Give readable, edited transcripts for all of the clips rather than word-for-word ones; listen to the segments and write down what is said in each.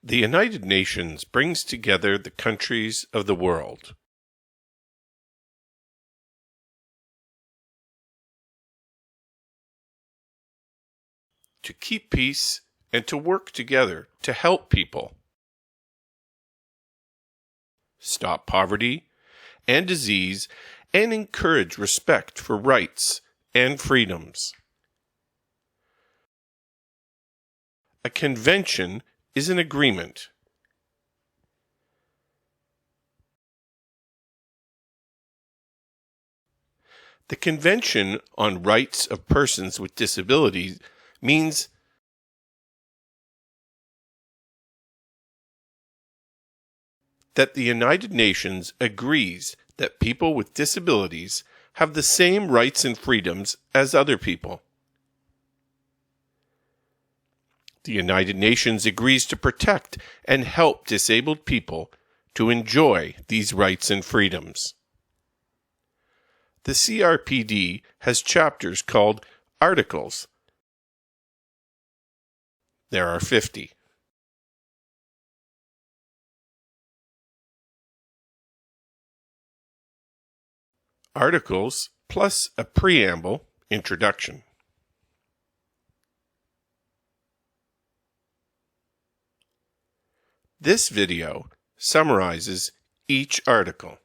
The United Nations brings together the countries of the world. To keep peace and to work together to help people, stop poverty and disease, and encourage respect for rights and freedoms. A convention is an agreement. The Convention on Rights of Persons with Disabilities means that the United Nations agrees that people with disabilities have the same rights and freedoms as other people. The United Nations agrees to protect and help disabled people to enjoy these rights and freedoms. The CRPD has chapters called Articles. There are 50. Articles plus a Preamble Introduction. This video summarizes each article.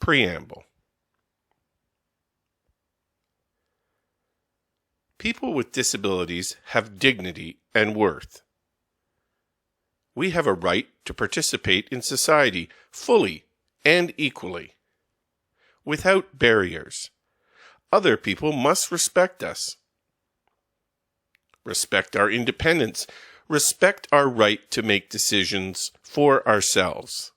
Preamble. People with disabilities have dignity and worth. We have a right to participate in society fully and equally, without barriers. Other people must respect us, respect our independence, respect our right to make decisions for ourselves.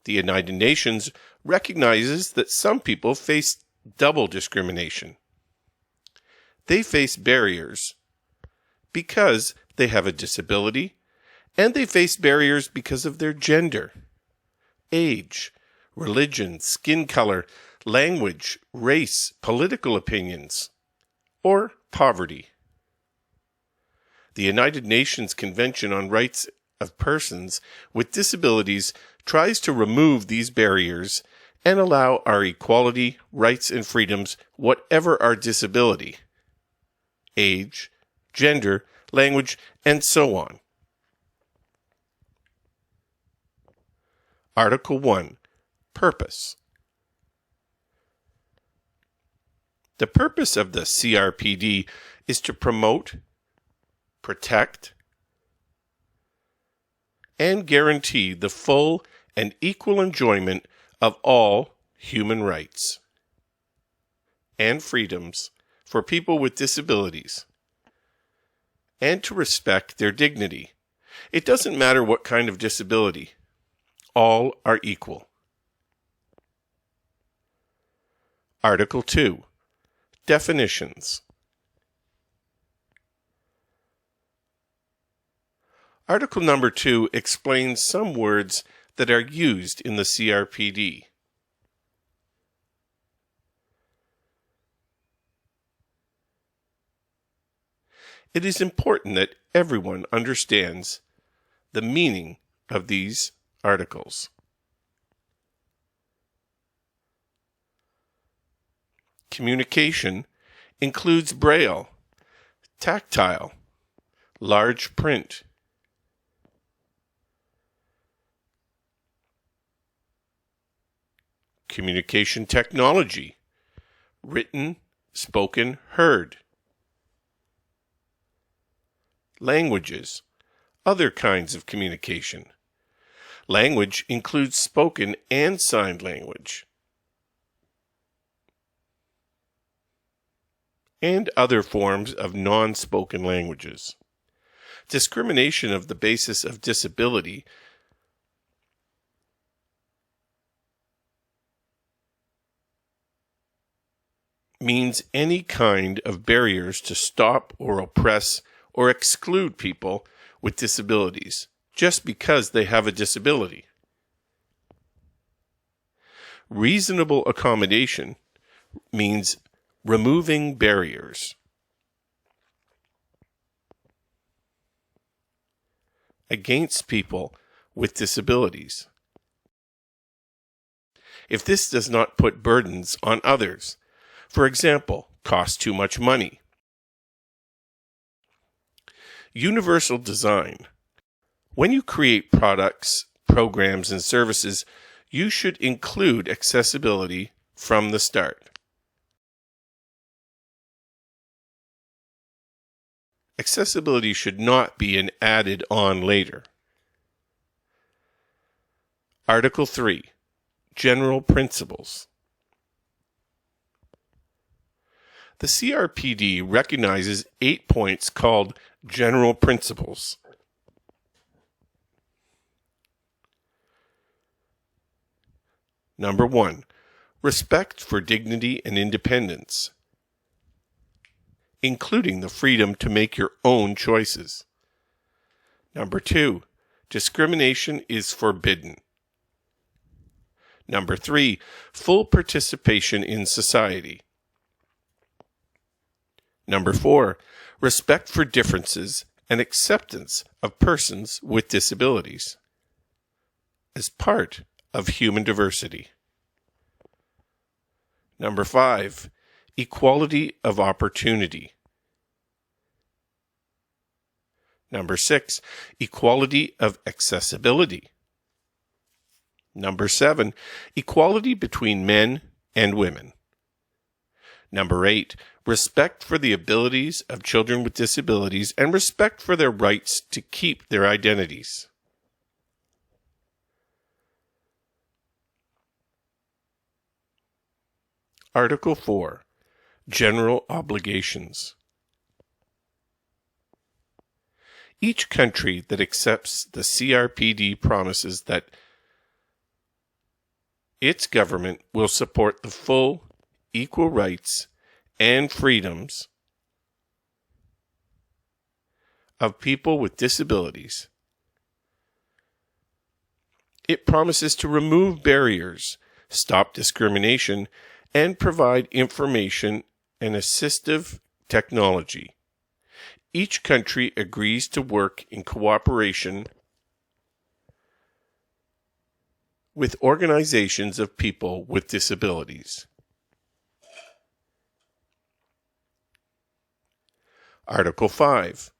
The United Nations recognizes that some people face double discrimination. They face barriers because they have a disability, and they face barriers because of their gender, age, religion, skin color, language, race, political opinions, or poverty. The United Nations Convention on Rights of Persons with Disabilities tries to remove these barriers and allow our equality, rights, and freedoms, whatever our disability, age, gender, language, and so on. Article 1. Purpose. The purpose of the CRPD is to promote, protect, and guarantee the full and equal enjoyment of all human rights and freedoms for people with disabilities, and to respect their dignity. It doesn't matter what kind of disability. All are equal. Article 2. Definitions. Article number 2 explains some words that are used in the CRPD. It is important that everyone understands the meaning of these articles. Communication includes Braille, tactile, large print, communication technology, written, spoken, heard, languages, other kinds of communication. Language includes spoken and signed language, and other forms of non-spoken languages. Discrimination of the basis of disability means any kind of barriers to stop or oppress or exclude people with disabilities just because they have a disability. Reasonable accommodation means Removing barriers. Against people with disabilities. If this does not put burdens on others, for example, cost too much money. Universal design. When you create products, programs, and services, you should include accessibility from the start. Accessibility should not be an added on later. Article 3. General Principles. The CRPD recognizes 8 points called General Principles. Number 1. Respect for dignity and independence, including the freedom to make your own choices. Number 2. Discrimination is forbidden. Number 3. Full participation in society. Number 4. Respect for differences and acceptance of persons with disabilities as part of human diversity. Number 5. Equality of opportunity. Number 6. Equality of accessibility. Number 7. Equality between men and women. Number 8. Respect for the abilities of children with disabilities and respect for their rights to keep their identities. Article 4. General Obligations. Each country that accepts the CRPD promises that its government will support the full, equal rights and freedoms of people with disabilities. It promises to remove barriers, stop discrimination, and provide information and assistive technology. Each country agrees to work in cooperation with organizations of people with disabilities. Article 5.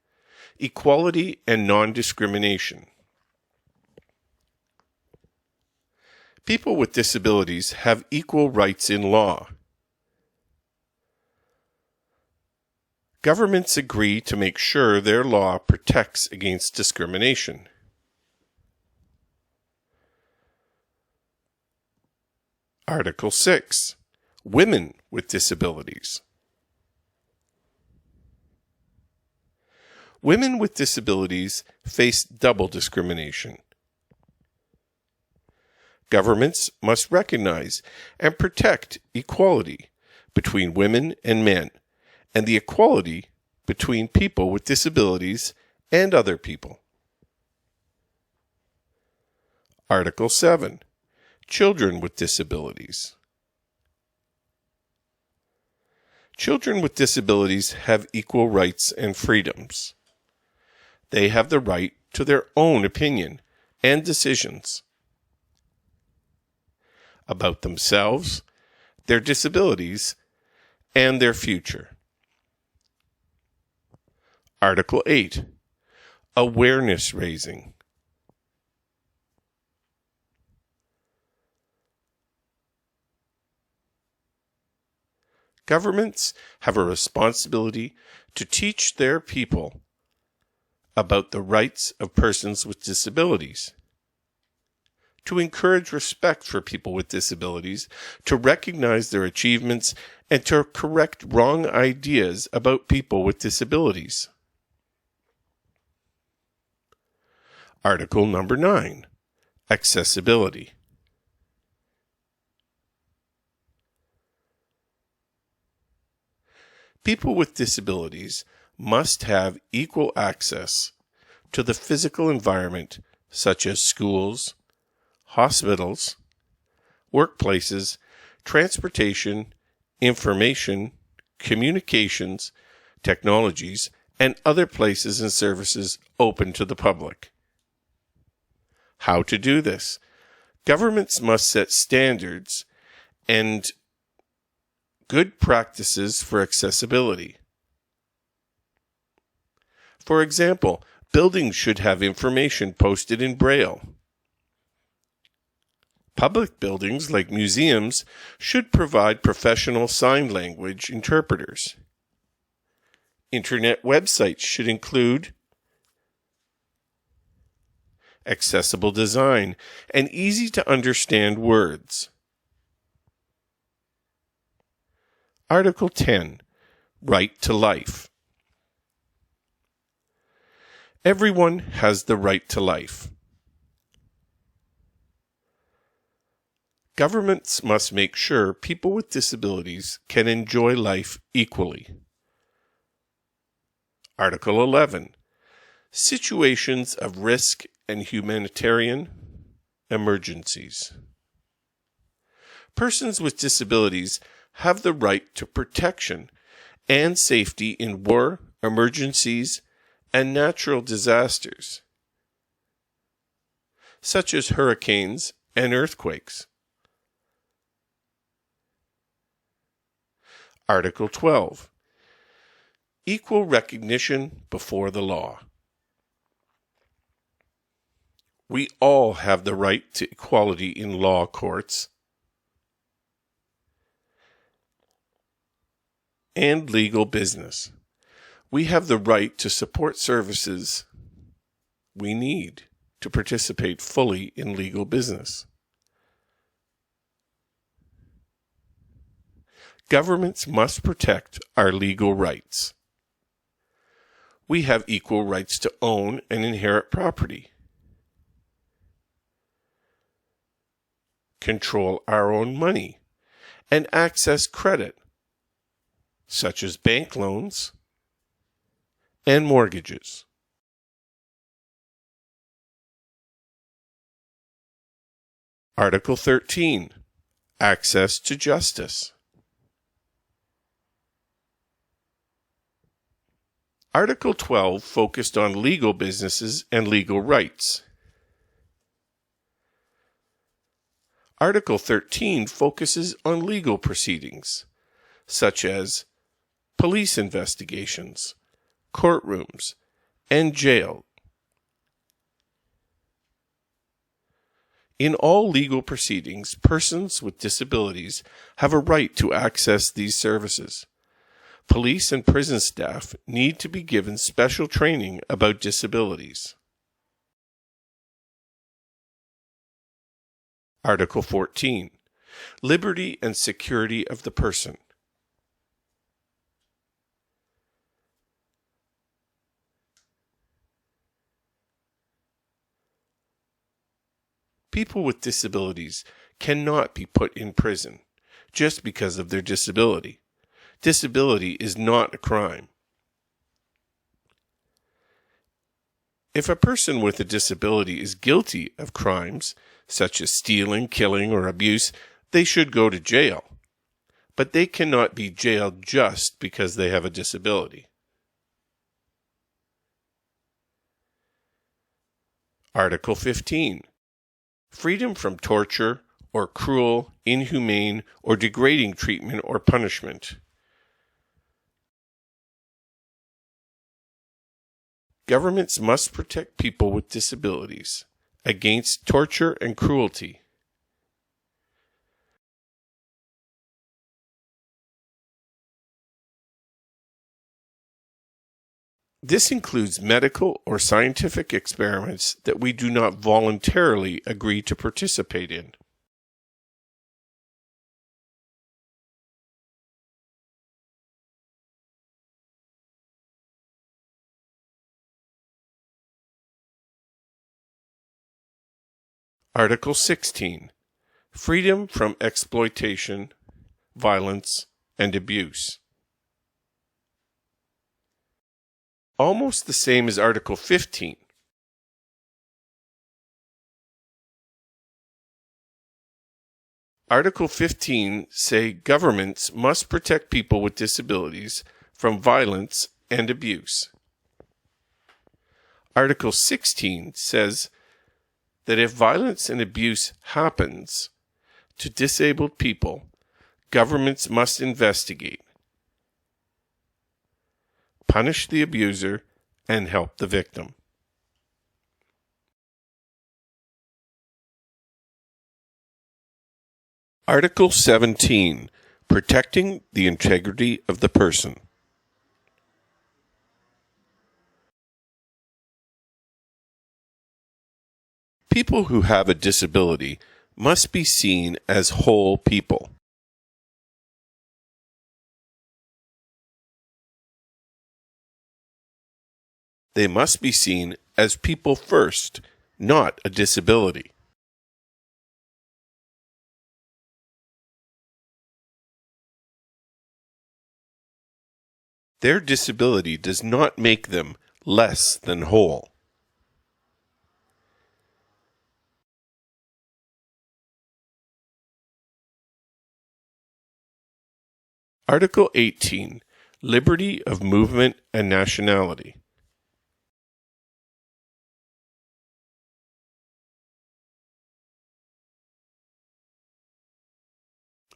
Equality and non-discrimination. People with disabilities have equal rights in law. Governments agree to make sure their law protects against discrimination. Article 6. Women with disabilities. Women with disabilities face double discrimination. Governments must recognize and protect equality between women and men, and the equality between people with disabilities and other people. Article 7. Children with disabilities. Children with disabilities have equal rights and freedoms. They have the right to their own opinion and decisions about themselves, their disabilities, and their future. Article 8. Awareness raising. Governments have a responsibility to teach their people about the rights of persons with disabilities, to encourage respect for people with disabilities, to recognize their achievements, and to correct wrong ideas about people with disabilities. Article number 9. Accessibility. People with disabilities must have equal access to the physical environment such as schools, hospitals, workplaces, transportation, information, communications, technologies, and other places and services open to the public. How to do this? Governments must set standards and good practices for accessibility. For example, buildings should have information posted in Braille. Public buildings, like museums, should provide professional sign language interpreters. Internet websites should include accessible design and easy-to-understand words. Article 10. Right to life. Everyone has the right to life. Governments must make sure people with disabilities can enjoy life equally. Article 11. Situations of risk and humanitarian emergencies. Persons with disabilities have the right to protection and safety in war, emergencies, and natural disasters, such as hurricanes and earthquakes. Article 12. Equal recognition before the law. We all have the right to equality in law courts and legal business. We have the right to support services we need to participate fully in legal business. Governments must protect our legal rights. We have equal rights to own and inherit property, control our own money, and access credit, such as bank loans and mortgages. Article 13. Access to justice. Article 12 focused on legal businesses and legal rights. Article 13 focuses on legal proceedings, such as police investigations, courtrooms, and jail. In all legal proceedings, persons with disabilities have a right to access these services. Police and prison staff need to be given special training about disabilities. Article 14. Liberty and security of the person. People with disabilities cannot be put in prison just because of their disability. Disability is not a crime. If a person with a disability is guilty of crimes, such as stealing, killing, or abuse, they should go to jail. But they cannot be jailed just because they have a disability. Article 15. Freedom from torture or cruel, inhumane, or degrading treatment or punishment. Governments must protect people with disabilities against torture and cruelty. This includes medical or scientific experiments that we do not voluntarily agree to participate in. Article 16. Freedom from exploitation, violence, and abuse. Almost the same as Article 15. Article 15 say governments must protect people with disabilities from violence and abuse. Article 16 says that if violence and abuse happens to disabled people, governments must investigate, punish the abuser, and help the victim. Article 17, protecting the integrity of the person. People who have a disability must be seen as whole people. They must be seen as people first, not a disability. Their disability does not make them less than whole. Article 18, Liberty of Movement and Nationality.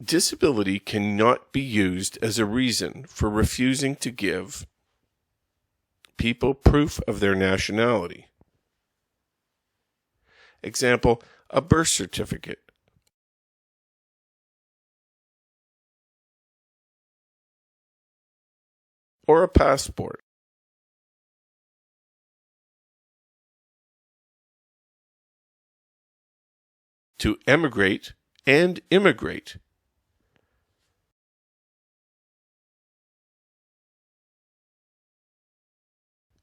Disability cannot be used as a reason for refusing to give people proof of their nationality. Example, a birth certificate. Or a passport. To emigrate and immigrate.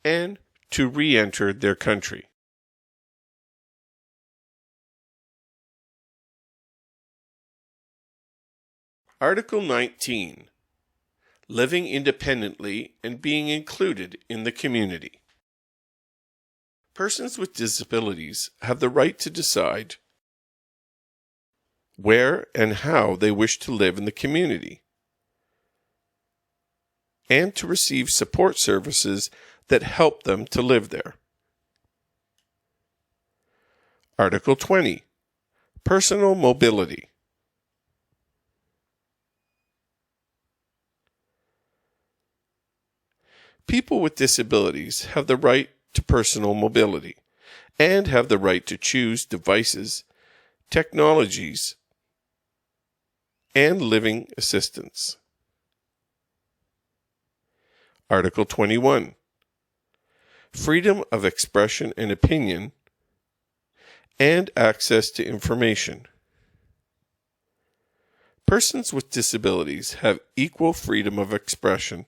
And to re-enter their country. Article 19. Living independently and being included in the community. Persons with disabilities have the right to decide where and how they wish to live in the community, and to receive support services that help them to live there. Article 20. Personal mobility. People with disabilities have the right to personal mobility and have the right to choose devices, technologies, and living assistance. Article 21. Freedom of expression and opinion and access to information. Persons with disabilities have equal freedom of expression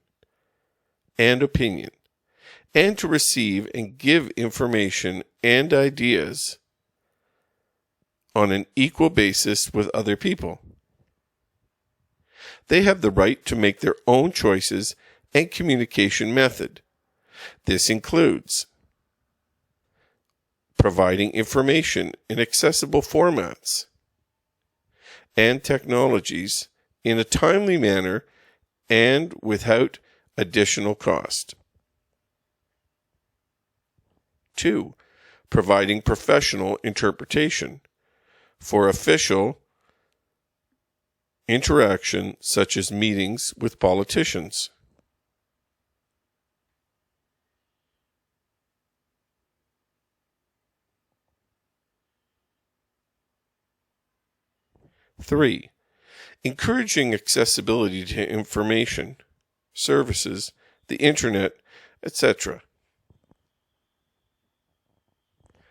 and opinion, and to receive and give information and ideas on an equal basis with other people. They have the right to make their own choices and communication method. This includes providing information in accessible formats and technologies in a timely manner and without additional cost. 2. Providing professional interpretation for official interaction such as meetings with politicians. 3. Encouraging accessibility to information, services, the internet, etc.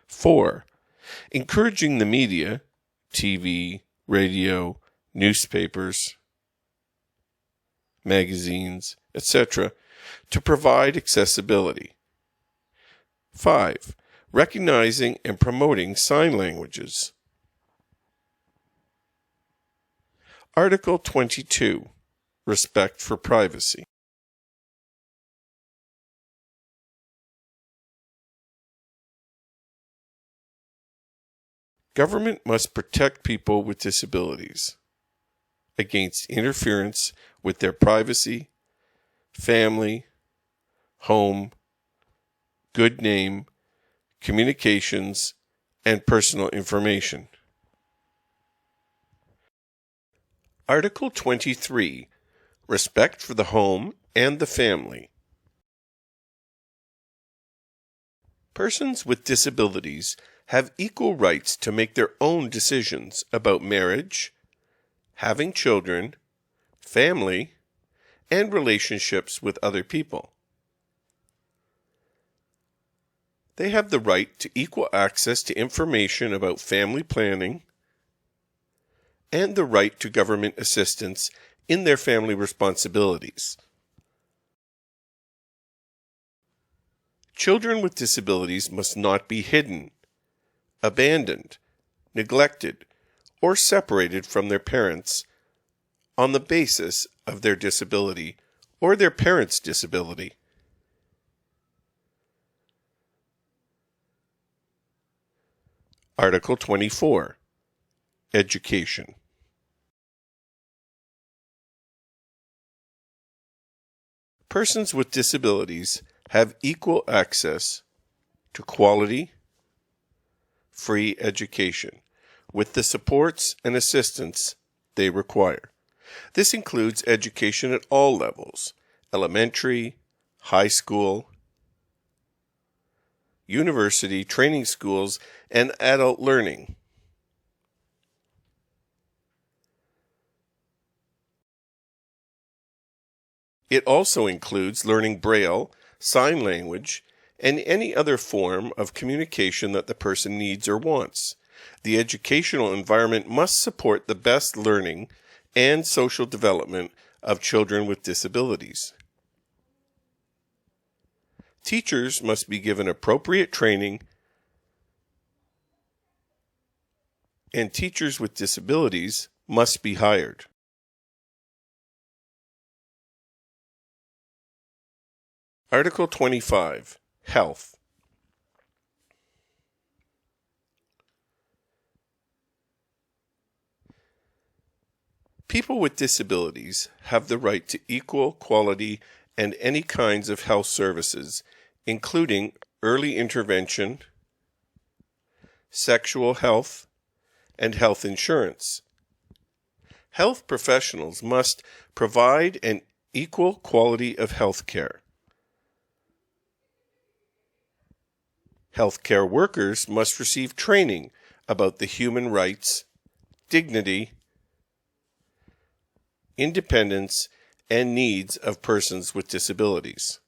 4. Encouraging the media, TV, radio, newspapers, magazines, etc., to provide accessibility. 5. Recognizing and promoting sign languages. Article 22. Respect for privacy. Government must protect people with disabilities against interference with their privacy, family, home, good name, communications, and personal information. Article 23. Respect for the home and the family. Persons with disabilities have equal rights to make their own decisions about marriage, having children, family, and relationships with other people. They have the right to equal access to information about family planning and the right to government assistance in their family responsibilities. Children with disabilities must not be hidden, abandoned, neglected, or separated from their parents on the basis of their disability or their parents' disability. Article 24. Education. Persons with disabilities have equal access to quality, free education, with the supports and assistance they require. This includes education at all levels: elementary, high school, university, training schools, and adult learning. It also includes learning Braille, sign language, and any other form of communication that the person needs or wants. The educational environment must support the best learning and social development of children with disabilities. Teachers must be given appropriate training, and teachers with disabilities must be hired. Article 25. Health. People with disabilities have the right to equal, quality, and any kinds of health services, including early intervention, sexual health, and health insurance. Health professionals must provide an equal quality of health care. Healthcare workers must receive training about the human rights, dignity, independence, and needs of persons with disabilities.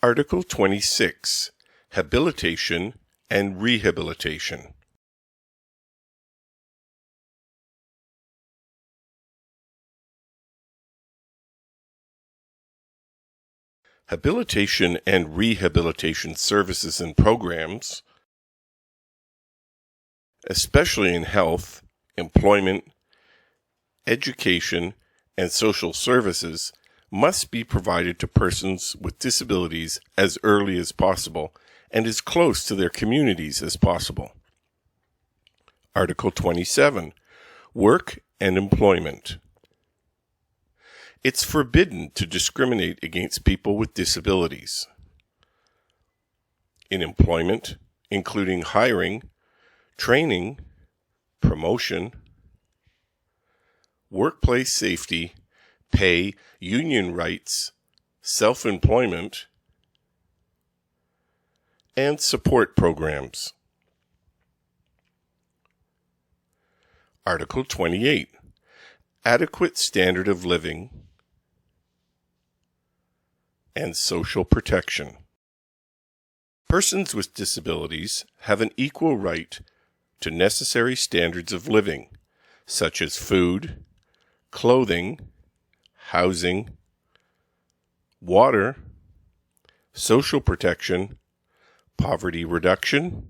Article 26. Habilitation and Rehabilitation. Habilitation and rehabilitation services and programs, especially in health, employment, education, and social services, must be provided to persons with disabilities as early as possible and as close to their communities as possible. Article 27. Work and Employment. It's forbidden to discriminate against people with disabilities. In employment, including hiring, training, promotion, workplace safety, pay, union rights, self-employment, and support programs. Article 28. Adequate standard of living and social protection. Persons with disabilities have an equal right to necessary standards of living, such as food, clothing, housing, water, social protection, poverty reduction,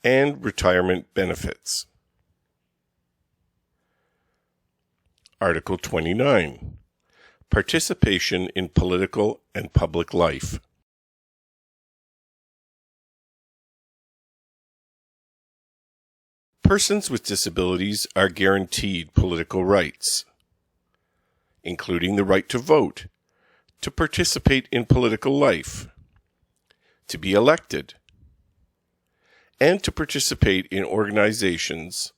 and retirement benefits. Article 29. Participation in political and public life. Persons with disabilities are guaranteed political rights, including the right to vote, to participate in political life, to be elected, and to participate in organizations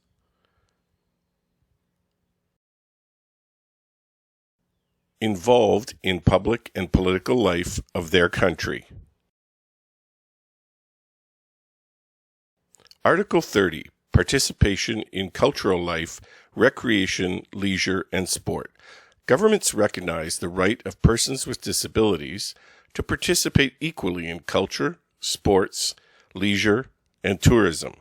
involved in public and political life of their country. Article 30. Participation in cultural life, recreation, leisure, and sport. Governments recognize the right of persons with disabilities to participate equally in culture, sports, leisure, and tourism.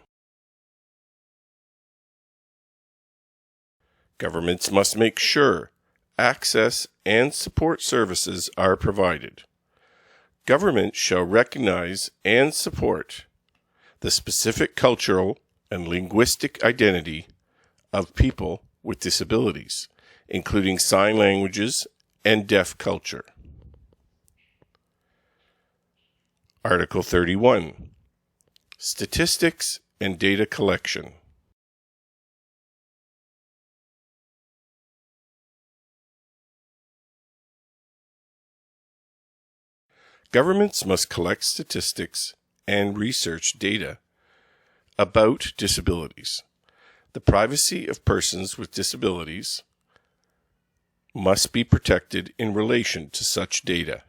Governments must make sure access and support services are provided. Government shall recognize and support the specific cultural and linguistic identity of people with disabilities, including sign languages and deaf culture. Article 31. Statistics and data collection. Governments must collect statistics and research data about disabilities. The privacy of persons with disabilities must be protected in relation to such data.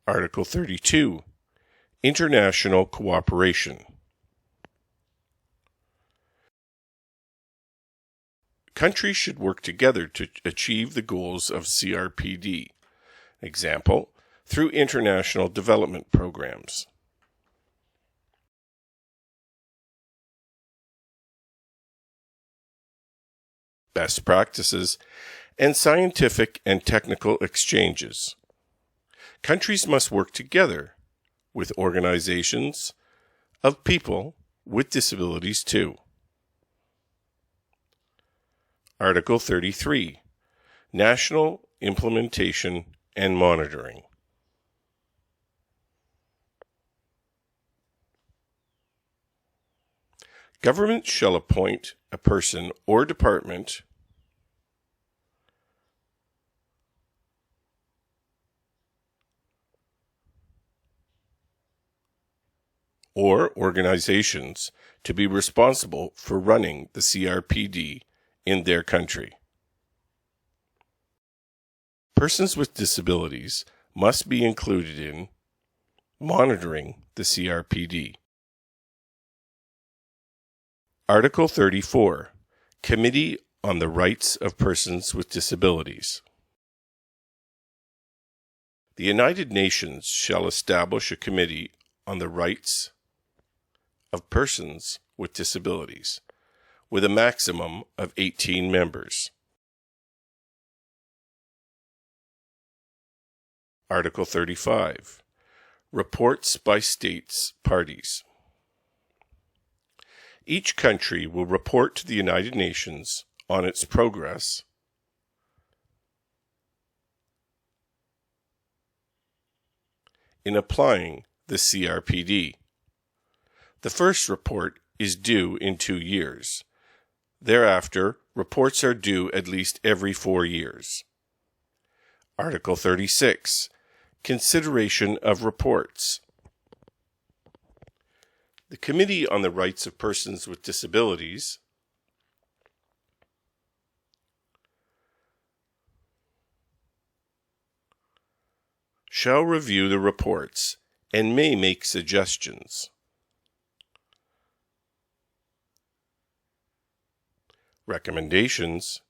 Article 32. International cooperation. Countries should work together to achieve the goals of CRPD. Example, through international development programs. Best practices and scientific and technical exchanges. Countries must work together with organizations of people with disabilities too. Article 33. National implementation and monitoring. Government shall appoint a person or department or organizations to be responsible for running the CRPD in their country. Persons with disabilities must be included in monitoring the CRPD. Article 34. Committee on the Rights of Persons with Disabilities. The United Nations shall establish a committee on the rights of persons with disabilities, with a maximum of 18 members. Article 35. Reports by states parties. Each country will report to the United Nations on its progress in applying the CRPD. The first report is due in 2 years. Thereafter, reports are due at least every 4 years. Article 36. Consideration of reports. The Committee on the Rights of Persons with Disabilities shall review the reports and may make suggestions. Recommendations,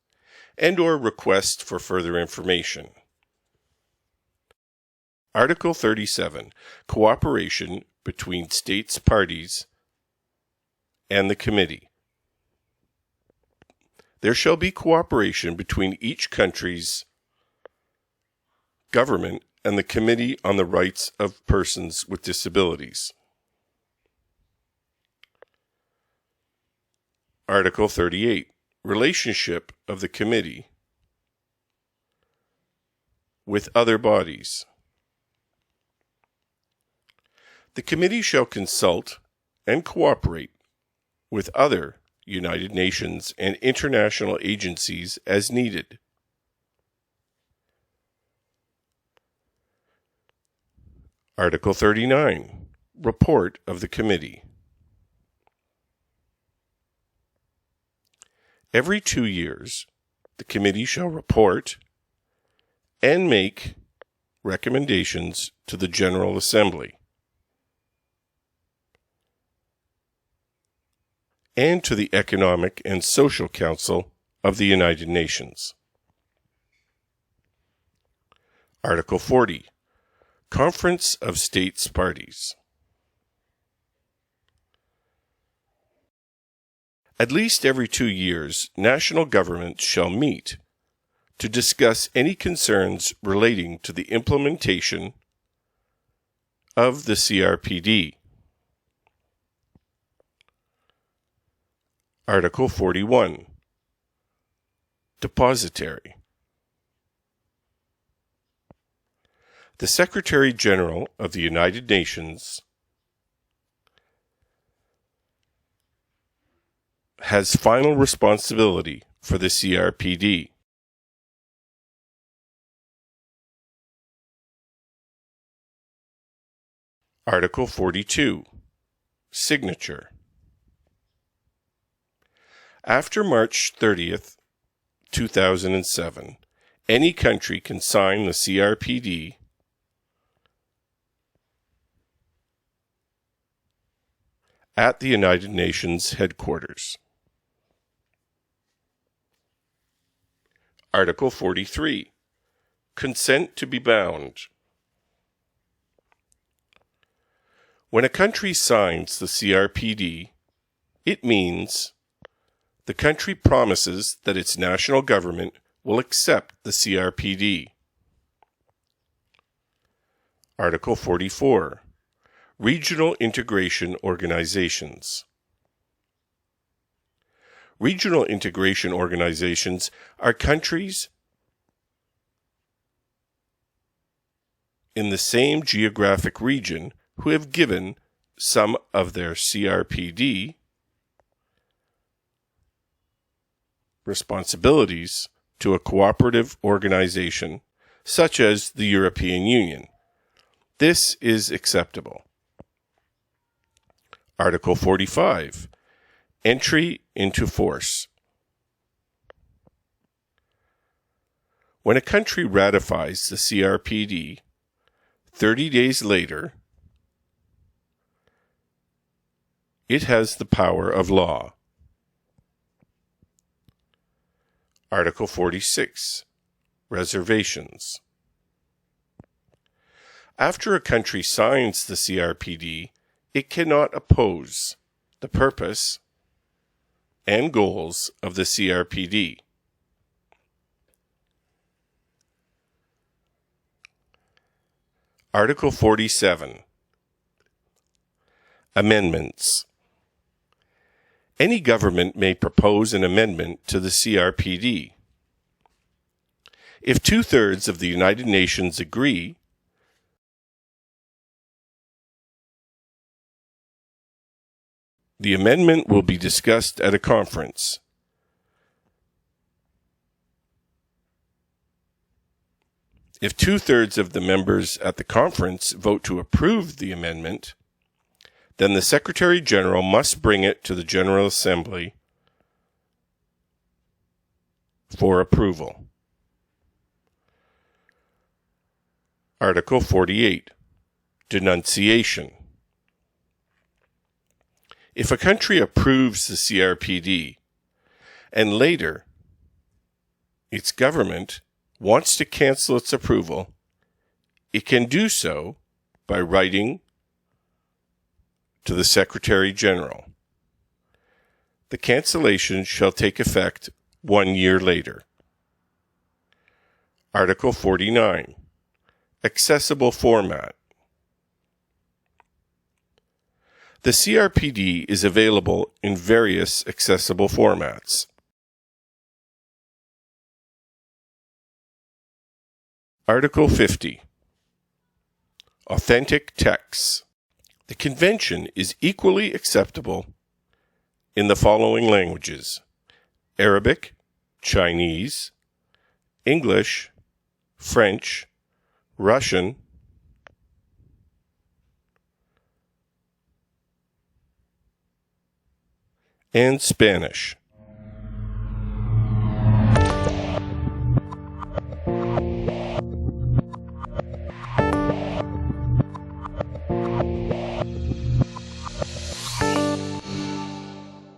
and/or requests for further information. Article 37. Cooperation between states parties and the Committee. There shall be cooperation between each country's government and the Committee on the Rights of Persons with Disabilities. Article 38. Relationship of the Committee with other bodies. The committee shall consult and cooperate with other United Nations and international agencies as needed. Article 39. Report of the Committee. Every 2 years, the Committee shall report and make recommendations to the General Assembly and to the Economic and Social Council of the United Nations. Article 40. Conference of States Parties. At least every 2 years, national governments shall meet to discuss any concerns relating to the implementation of the CRPD. Article 41. Depositary. The Secretary General of the United Nations has final responsibility for the CRPD. Article 42. Signature. After March 30th, 2007, any country can sign the CRPD at the United Nations headquarters. Article 43. Consent to be bound. When a country signs the CRPD, it means the country promises that its national government will accept the CRPD. Article 44. Regional Integration Organizations. Regional integration organizations are countries in the same geographic region who have given some of their CRPD responsibilities to a cooperative organization, such as the European Union. This is acceptable. Article 45. Entry into force. When a country ratifies the CRPD, 30 days later, it has the power of law. Article 46. Reservations. After a country signs the CRPD, it cannot oppose the purpose and goals of the CRPD. Article 47. Amendments. Any government may propose an amendment to the CRPD. If 2/3 of the United Nations agree, the amendment will be discussed at a conference. If 2/3 of the members at the conference vote to approve the amendment, then the Secretary General must bring it to the General Assembly for approval. Article 48. Denunciation. If a country approves the CRPD and later its government wants to cancel its approval, it can do so by writing to the Secretary General. The cancellation shall take effect 1 year later. Article 49. Accessible format. The CRPD is available in various accessible formats. Article 50. Authentic texts. The convention is equally acceptable in the following languages: Arabic, Chinese, English, French, Russian, and Spanish.